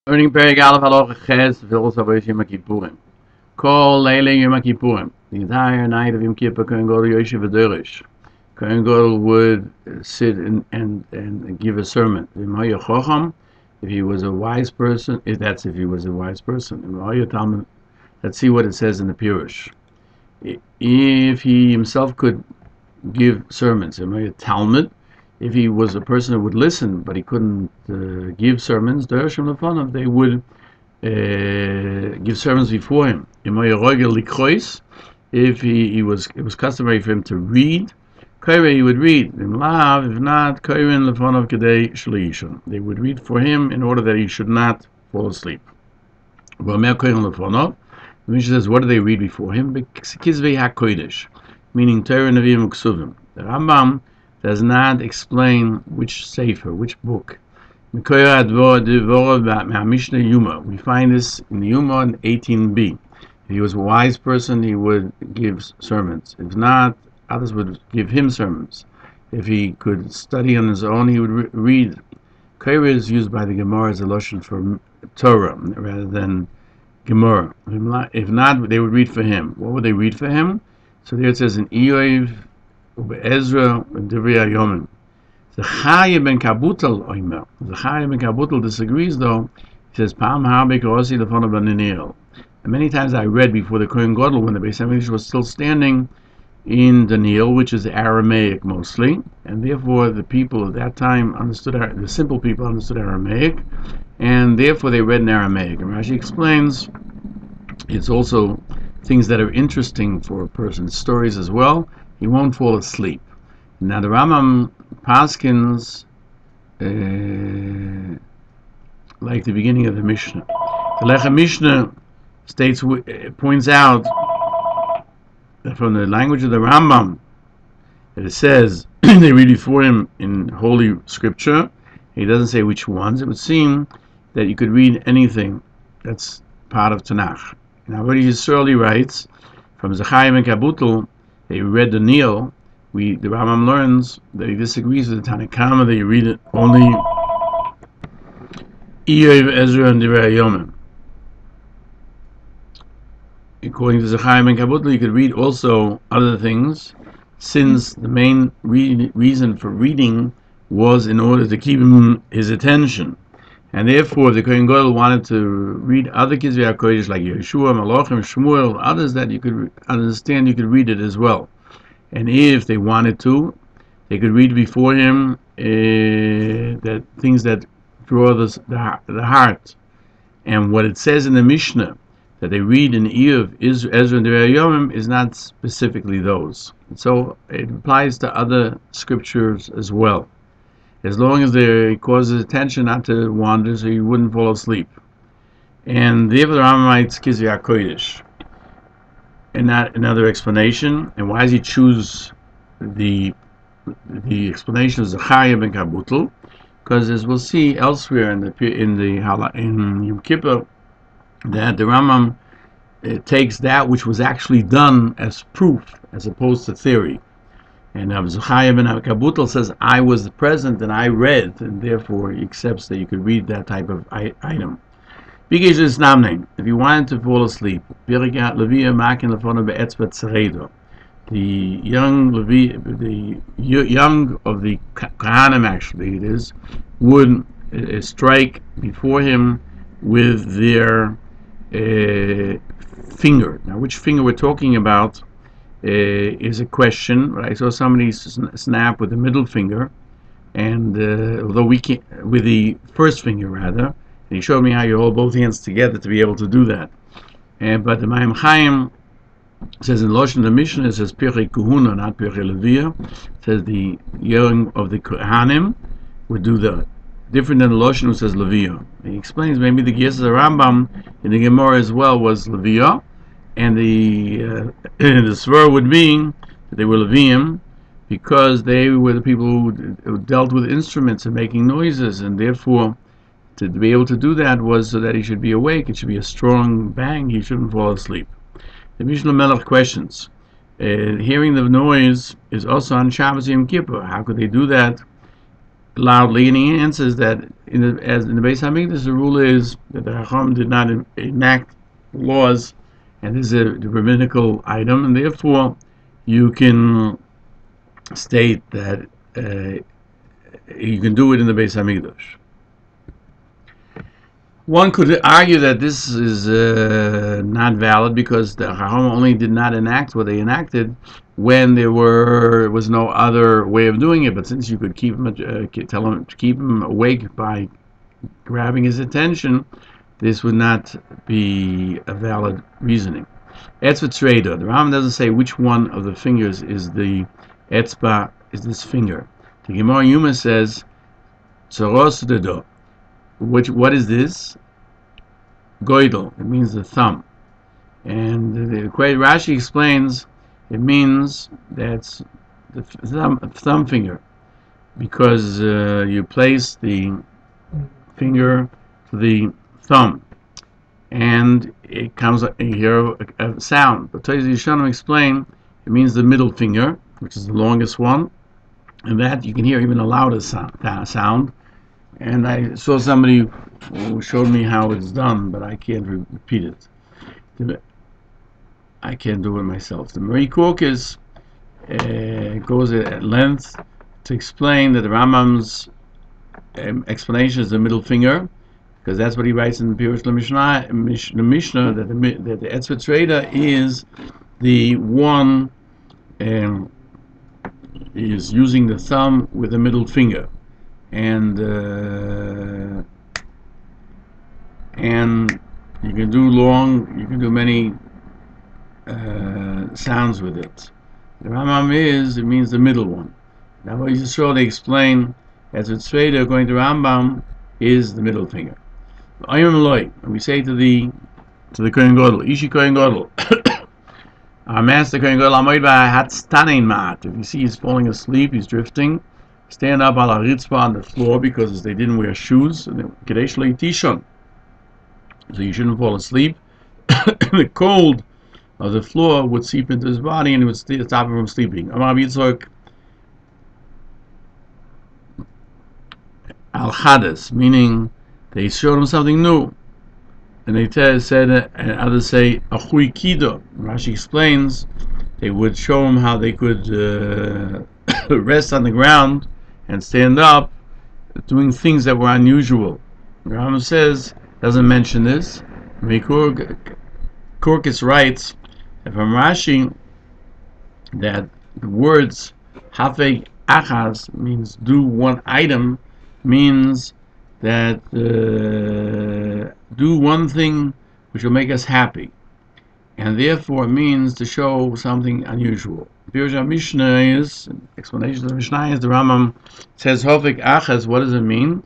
Learning Perek Aleph Halacha Ches Hilchos Yom HaKippurim. Kol Leile Yom HaKippurim. The entire night of Yom Kippur, Kohen Gadol Yoshev V'Dorish. Kohen Gadol would sit and give a sermon. If he was a wise person, if he was a wise person. Let's see what it says in the Peirush. If he himself could give sermons, Talmud. If he was a person who would listen, but he couldn't give sermons, they would give sermons before him. If it was customary for him to read, he would read. If not, they would read for him in order that he should not fall asleep. The Mishnah says, what do they read before him? Meaning Torah, Nevi'im, Uksuvim. The Rambam does not explain which sefer, which book. We find this in the Yuma in 18b. If he was a wise person, he would give sermons. If not, others would give him sermons. If he could study on his own, he would read. Korah is used by the Gemara as a lotion for Torah rather than Gemara. If not, they would read for him. What would they read for him? So there it says in Eoiv, Ezra and Divrei Hayomim. Zechariah ben Kabutel oimer. Zechariah ben Kabutel disagrees though. He says, Pam ha'bek rosi lefonav b'niniel. And many times I read before the Kohen Gadol when the Beis Hamikdash was still standing in Daniel, which is Aramaic mostly, and therefore the people at that time understood, the simple people understood Aramaic, and therefore they read in Aramaic. And Rashi explains it's also things that are interesting for a person, stories as well. He won't fall asleep. Now the Rambam paskins like the beginning of the Mishnah. The Lechem Mishnah points out that from the language of the Rambam that it says they read before him in Holy Scripture. He doesn't say which ones. It would seem that you could read anything that's part of Tanakh. Now, what he Yisraeli writes from Zechariah ben Kabutel, they read Daniel. The Rambam learns that he disagrees with the Tanakhama that you read it only Eoiv, Ezra, and Divrei Hayomim. According to Zechariah ben Kabutel, you could read also other things, since the main reason for reading was in order to keep his attention. And therefore, if the Kohen Gadol wanted to read other Kizvei HaKodesh like Yeshua, Malachim, Shmuel, others that you could understand, you could read it as well. And if they wanted to, they could read before him that things that draw the heart. And what it says in the Mishnah that they read in Eoiv, Ezra, and Divrei Hayomim is not specifically those. So it applies to other scriptures as well, as long as it causes attention not to wander, so you wouldn't fall asleep. And therefore the Rambam writes Kizvei HaKodesh. And not another explanation. And why does he choose the explanation of Zechariah ben Kabutel? Because as we'll see elsewhere in Yom Kippur, that the Rambam takes that which was actually done as proof, as opposed to theory. And Zechariah ben Kabutel says, I was present and I read, and therefore he accepts that you could read that type of item. If you wanted to fall asleep, the young of the Kohanim, actually it is, would strike before him with their finger. Now, which finger we're talking about is a question. But I saw somebody snap with the middle finger, and although we can't, with the first finger rather, and he showed me how you hold both hands together to be able to do that. But the Mayim Chaim says in Loshen the Mishnah, it says Pirchei Kuhuna, not Pirchei Levia. It says the young of the Kohanim would do that. Different than the Loshen who says Levia. He explains maybe the Gias of the Rambam in the Gemara as well was Levia, and the Svar would be that they were Leviim because they were the people who dealt with instruments and making noises, and therefore to be able to do that was so that he should be awake. It should be a strong bang. He shouldn't fall asleep. The Mishnah Melech questions. Hearing the noise is also on Shabbos Yom Kippur. How could they do that? loudly, and he answers that as in the Beis Hamikdash, the rule is that the Chacham did not enact laws, and this is a rabbinical item, and therefore you can state that you can do it in the Beis Hamikdash. One could argue that this is not valid because the Chacham only did not enact what they enacted when there was no other way of doing it. But since you could keep him, keep him awake by grabbing his attention, this would not be a valid reasoning. Etzva Tzreida. The Rambam doesn't say which one of the fingers is the etzba, is this finger. The Gemara Yuma says Tzoros Dedo. What is this? Goidel. It means the thumb. And the Rashi explains it means that's the thumb finger, because you place the finger to the thumb, and it comes. You hear a sound. But Toys Yishanim explain it means the middle finger, which is the longest one, and that you can hear even a louder sound. And I saw somebody who showed me how it's done, but I can't repeat it. I can't do it myself. The Marie Korkis goes at length to explain that the Rambam's explanation is the middle finger, because that's what he writes in the Peirush HaMeir, that the Etzva Tzreida is the one is using the thumb with the middle finger. And you can do many sounds with it. The Rambam it means the middle one. Now what you saw, they explain as it's Tzreida according to Rambam is the middle finger. And we say to the Kohen Gadol, Ishi Kohen Gadol, our master Kohen Gadol, if you see he's falling asleep, he's drifting, stand up ala ritzvah on the floor, because they didn't wear shoes. So you shouldn't fall asleep. The cold of the floor would seep into his body and it would stop him from sleeping. Al Chadas, meaning they showed him something new. And they said, and others say, Achui Kido. Rashi explains, they would show him how they could rest on the ground and stand up, doing things that were unusual. Rambam says, doesn't mention this. Korkis writes from Rashi that the words Hafei Achaz means do one item, means that do one thing which will make us happy, and therefore it means to show something unusual. Peirush HaMishnah is explanation of the Mishnah is the Rambam says Hafei Achaz. What does it mean?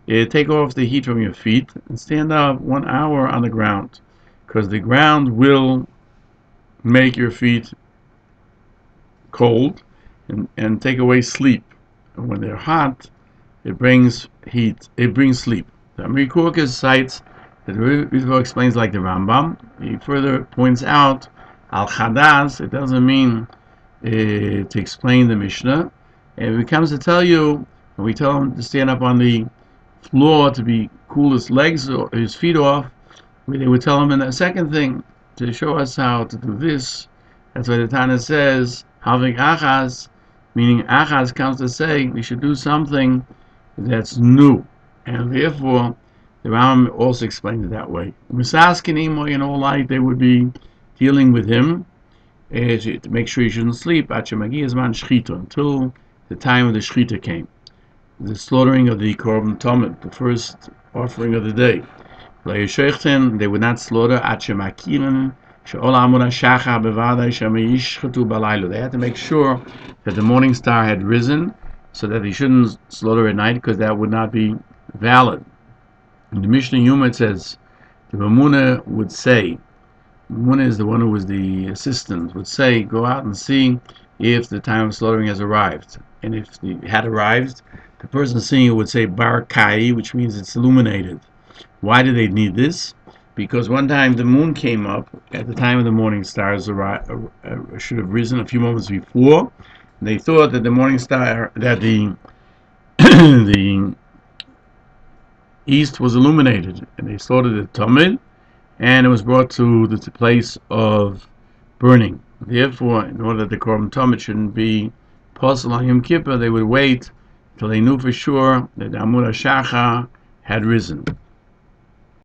Take off the heat from your feet and stand up 1 hour on the ground, because the ground will make your feet cold and take away sleep. And when they're hot, it brings heat. It brings sleep. The Amri Korkis cites that Rizvo explains like the Rambam. He further points out al chadas. It doesn't mean to explain the Mishnah. And it comes to tell you, when we tell him to stand up on the floor to be cool his legs or his feet off, they would tell him in the second thing to show us how to do this. That's why the Tana says having achaz, meaning achaz comes to say we should do something that's new, and therefore the Rambam also explained it that way. Misaskin in all light, they would be dealing with him to make sure he shouldn't sleep until the time of the shlit came, the slaughtering of the korban tomid, the first offering of the day. They would not slaughter. They had to make sure that the morning star had risen, so that he shouldn't slaughter at night, because that would not be valid. In the Mishnah Yuma it says, the Mamuna would say, Mamuna is the one who was the assistant, would say, go out and see if the time of slaughtering has arrived. And if it had arrived, the person seeing it would say Bar Kai, which means it's illuminated. Why do they need this? Because one time the moon came up at the time of the morning stars should have risen a few moments before. They thought that the morning star, that the the east was illuminated, and they slaughtered the tamid, and it was brought to the place of burning. Therefore, in order that the korban tamid shouldn't be possible on Yom Kippur, they would wait till they knew for sure that the Amud HaShacha had risen.